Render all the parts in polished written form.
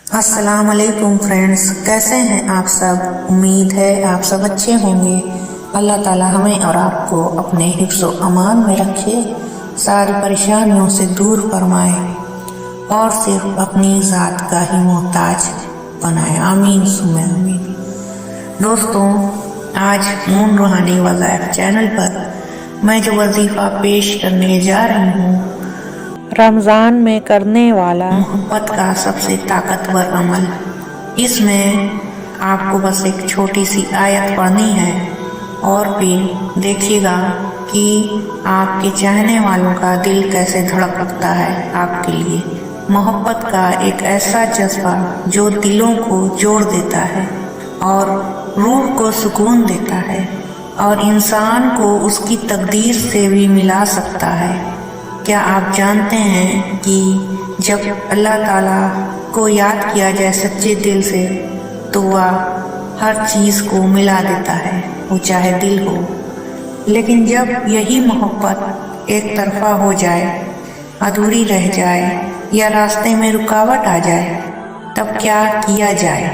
अस्सलाम वालेकुम फ्रेंड्स, कैसे हैं आप सब। उम्मीद है आप सब अच्छे होंगे। अल्लाह ताला हमें और आपको अपने हिफ्ज़ो अमान में रखे, सारी परेशानियों से दूर फरमाए और सिर्फ अपनी ज़ात का ही मोहताज बनाए। आमीन सुम्मा आमीन। दोस्तों, आज मून रूहानी वज़ाइफ चैनल पर मैं जो वजीफ़ा पेश करने जा रही हूँ, रमज़ान में करने वाला मोहब्बत का सबसे ताकतवर अमल। इसमें आपको बस एक छोटी सी आयत पढ़नी है और फिर देखिएगा कि आपके चाहने वालों का दिल कैसे धड़क उठता है आपके लिए। मोहब्बत का एक ऐसा जज्बा जो दिलों को जोड़ देता है और रूह को सुकून देता है और इंसान को उसकी तकदीर से भी मिला सकता है। क्या आप जानते हैं कि जब अल्लाह ताला को याद किया जाए सच्चे दिल से तो वह हर चीज़ को मिला देता है, वो चाहे दिल हो। लेकिन जब यही मोहब्बत एक तरफा हो जाए, अधूरी रह जाए या रास्ते में रुकावट आ जाए, तब क्या किया जाए,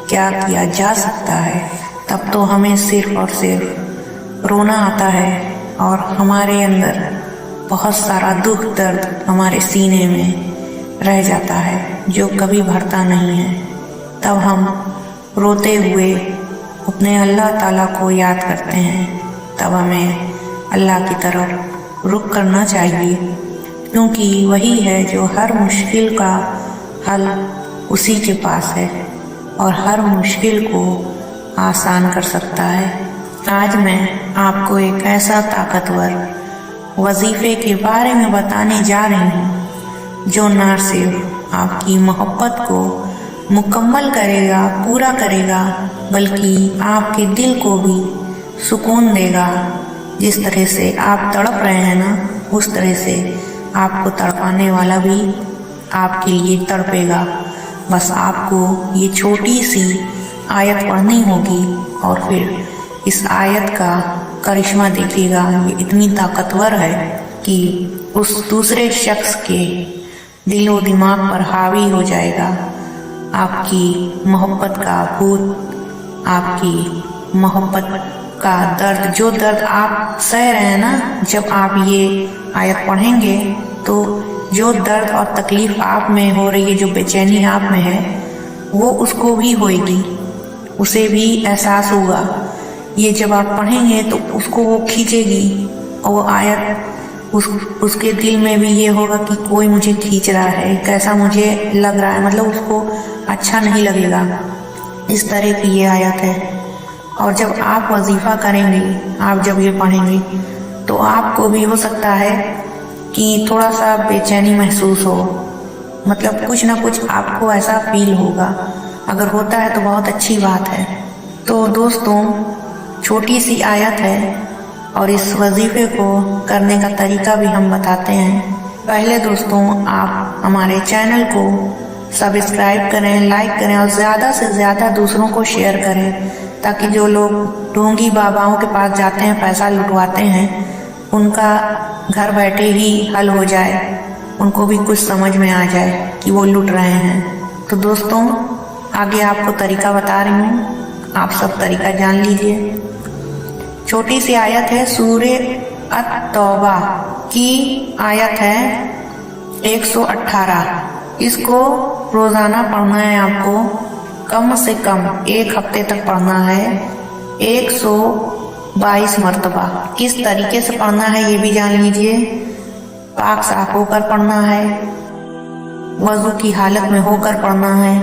क्या किया जा सकता है। तब तो हमें सिर्फ और सिर्फ रोना आता है और हमारे अंदर बहुत सारा दुख दर्द हमारे सीने में रह जाता है जो कभी भरता नहीं है। तब हम रोते हुए अपने अल्लाह ताला को याद करते हैं। तब हमें अल्लाह की तरफ रुख करना चाहिए, क्योंकि वही है जो हर मुश्किल का हल उसी के पास है और हर मुश्किल को आसान कर सकता है। आज मैं आपको एक ऐसा ताकतवर वजीफे के बारे में बताने जा रही हूँ जो न सिर्फ आपकी मोहब्बत को मुकम्मल करेगा, पूरा करेगा, बल्कि आपके दिल को भी सुकून देगा। जिस तरह से आप तड़प रहे हैं ना, उस तरह से आपको तड़पाने वाला भी आपके लिए तड़पेगा। बस आपको ये छोटी सी आयत पढ़नी होगी और फिर इस आयत का करिश्मा देखिएगा। ये इतनी ताकतवर है कि उस दूसरे शख्स के दिलो दिमाग पर हावी हो जाएगा। आपकी मोहब्बत का भूत, आपकी मोहब्बत का दर्द, जो दर्द आप सह रहे हैं ना, जब आप ये आयत पढ़ेंगे तो जो दर्द और तकलीफ आप में हो रही है, जो बेचैनी आप में है, वो उसको भी होएगी, उसे भी एहसास होगा। ये जब आप पढ़ेंगे तो उसको वो खींचेगी और वो आयत उसके दिल में भी ये होगा कि कोई मुझे खींच रहा है, कैसा मुझे लग रहा है, मतलब उसको अच्छा नहीं लगेगा। इस तरह की ये आयत है। और जब आप वजीफ़ा करेंगे, आप जब ये पढ़ेंगे तो आपको भी हो सकता है कि थोड़ा सा बेचैनी महसूस हो, मतलब कुछ ना कुछ आपको ऐसा फील होगा। अगर होता है तो बहुत अच्छी बात है। तो दोस्तों, छोटी सी आयत है और इस वजीफे को करने का तरीका भी हम बताते हैं। पहले दोस्तों, आप हमारे चैनल को सब्सक्राइब करें, लाइक करें और ज़्यादा से ज़्यादा दूसरों को शेयर करें, ताकि जो लोग ढोंगी बाबाओं के पास जाते हैं, पैसा लुटवाते हैं, उनका घर बैठे ही हल हो जाए, उनको भी कुछ समझ में आ जाए कि वो लूट रहे हैं। तो दोस्तों, आगे आपको तरीका बता रही हूँ, आप सब तरीका जान लीजिए। छोटी सी आयत है, सूरे अत-तौबा की आयत है 118। इसको रोज़ाना पढ़ना है आपको, कम से कम एक हफ्ते तक पढ़ना है, 122 मरतबा। किस तरीके से पढ़ना है ये भी जान लीजिए। पाक साफ होकर पढ़ना है, वज़ू की हालत में होकर पढ़ना है,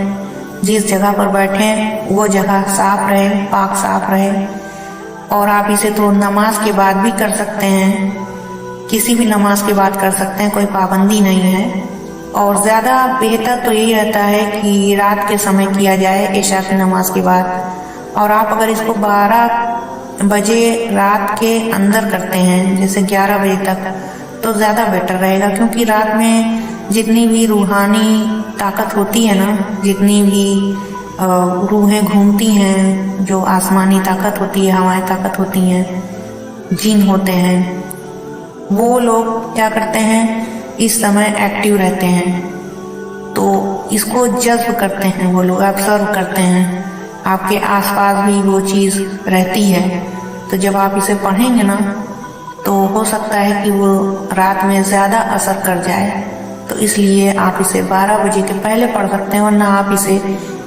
जिस जगह पर बैठे वो जगह साफ रहे, पाक साफ रहे। और आप इसे तो नमाज के बाद भी कर सकते हैं, किसी भी नमाज के बाद कर सकते हैं, कोई पाबंदी नहीं है। और ज़्यादा बेहतर तो यही रहता है कि रात के समय किया जाए, इशा की नमाज के बाद। और आप अगर इसको 12 बजे रात के अंदर करते हैं, जैसे 11 बजे तक, तो ज़्यादा बेटर रहेगा, क्योंकि रात में जितनी भी रूहानी ताकत होती है ना, जितनी भी रूहें घूमती हैं, जो आसमानी ताकत होती है, हवाएं ताकत होती हैं, जिन होते हैं, वो लोग क्या करते हैं, इस समय एक्टिव रहते हैं। तो इसको जज्ब करते हैं वो लोग, ऑब्जर्व करते हैं, आपके आसपास भी वो चीज़ रहती है। तो जब आप इसे पढ़ेंगे ना तो हो सकता है कि वो रात में ज़्यादा असर कर जाए। तो इसलिए आप इसे 12 बजे के पहले पढ़ सकते हैं, वरना आप इसे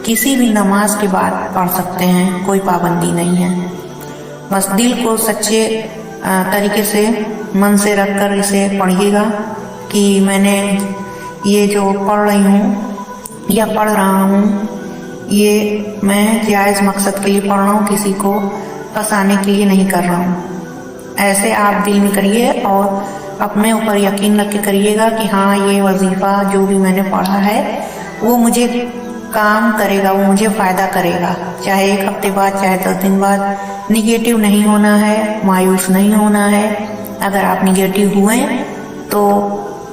किसी भी नमाज के बाद पढ़ सकते हैं, कोई पाबंदी नहीं है। बस दिल को सच्चे तरीके से मन से रख कर इसे पढ़िएगा कि मैंने ये जो पढ़ रही हूँ या पढ़ रहा हूँ, ये मैं जायज़ मकसद के लिए पढ़ रहा हूँ, किसी को फंसाने के लिए नहीं कर रहा हूँ। ऐसे आप दिल में करिए और अपने ऊपर यकीन रख के करिएगा कि हाँ, ये वजीफ़ा जो भी मैंने पढ़ा है वो मुझे काम करेगा, वो मुझे फ़ायदा करेगा, चाहे 1 हफ्ते बाद, चाहे 10 दिन बाद। निगेटिव नहीं होना है, मायूस नहीं होना है। अगर आप निगेटिव हुए तो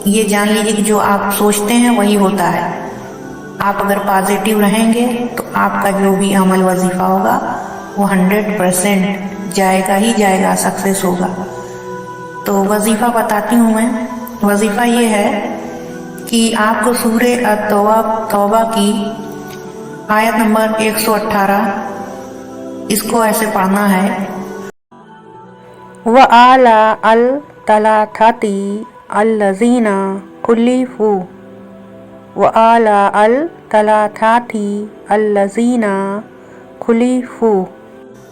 ये जान लीजिए कि जो आप सोचते हैं वही होता है। आप अगर पॉजिटिव रहेंगे तो आपका जो भी अमल वजीफ़ा होगा वो 100% जाएगा ही जाएगा, सक्सेस होगा। तो वजीफ़ा बताती हूँ मैं। वजीफ़ा ये है कि आपको सूरे तौबा की आयत नंबर 118 इसको ऐसे पढ़ना है। व आला अल तलाथाती अल्लज़ीना खुलिफू, व आला अल तलाथाती अल्लज़ीना खुलिफू।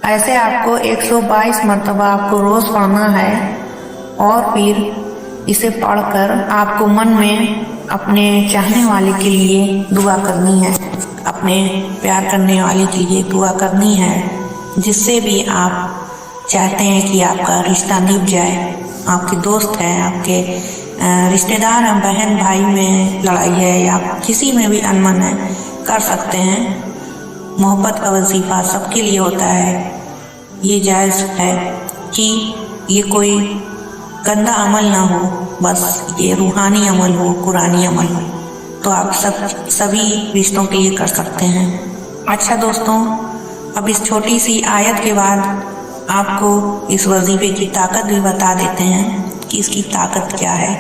ऐसे आपको 122 मरतबा आपको रोज़ पढ़ना है और फिर इसे पढ़कर आपको मन में अपने चाहने वाले के लिए दुआ करनी है, अपने प्यार करने वाले के लिए दुआ करनी है, जिससे भी आप चाहते हैं कि आपका रिश्ता निभ जाए। आपके दोस्त हैं, आपके रिश्तेदार हैं, बहन भाई में लड़ाई है या किसी में भी अनमन है, कर सकते हैं। मोहब्बत का वजीफ़ा सबके लिए होता है। ये जायज़ है कि ये कोई गंदा अमल ना हो, बस ये रूहानी अमल हो, कुरानी अमल हो, तो आप सभी रिश्तों के लिए कर सकते हैं। अच्छा दोस्तों, अब इस छोटी सी आयत के बाद आपको इस वजीफे की ताकत भी बता देते हैं कि इसकी ताकत क्या है।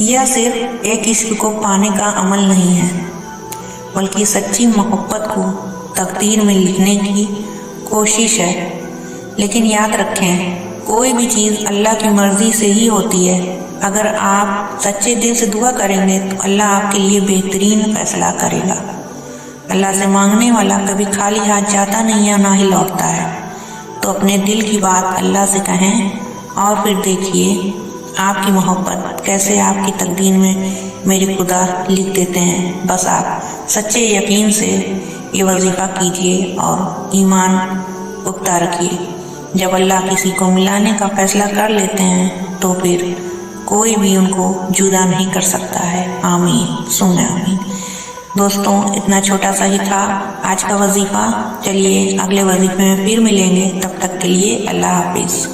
यह सिर्फ एक इश्क को पाने का अमल नहीं है, बल्कि सच्ची मोहब्बत को तकदीर में लिखने की कोशिश है। लेकिन याद रखें, कोई भी चीज़ अल्लाह की मर्ज़ी से ही होती है। अगर आप सच्चे दिल से दुआ करेंगे तो अल्लाह आपके लिए बेहतरीन फैसला करेगा। अल्लाह से मांगने वाला कभी खाली हाथ जाता नहीं है, ना ही लौटता है। तो अपने दिल की बात अल्लाह से कहें और फिर देखिए आपकी मोहब्बत कैसे आपकी तकदीर में मेरे खुदा लिख देते हैं। बस आप सच्चे यकीन से ये वजीफ़ा कीजिए और ईमान पुख्ता रखिए। जब अल्लाह किसी को मिलाने का फैसला कर लेते हैं तो फिर कोई भी उनको जुदा नहीं कर सकता है। आमीन सुम्मा आमीन। दोस्तों, इतना छोटा सा ही था आज का वजीफ़ा। चलिए अगले वजीफे में फिर मिलेंगे, तब तक के लिए अल्लाह हाफिज़।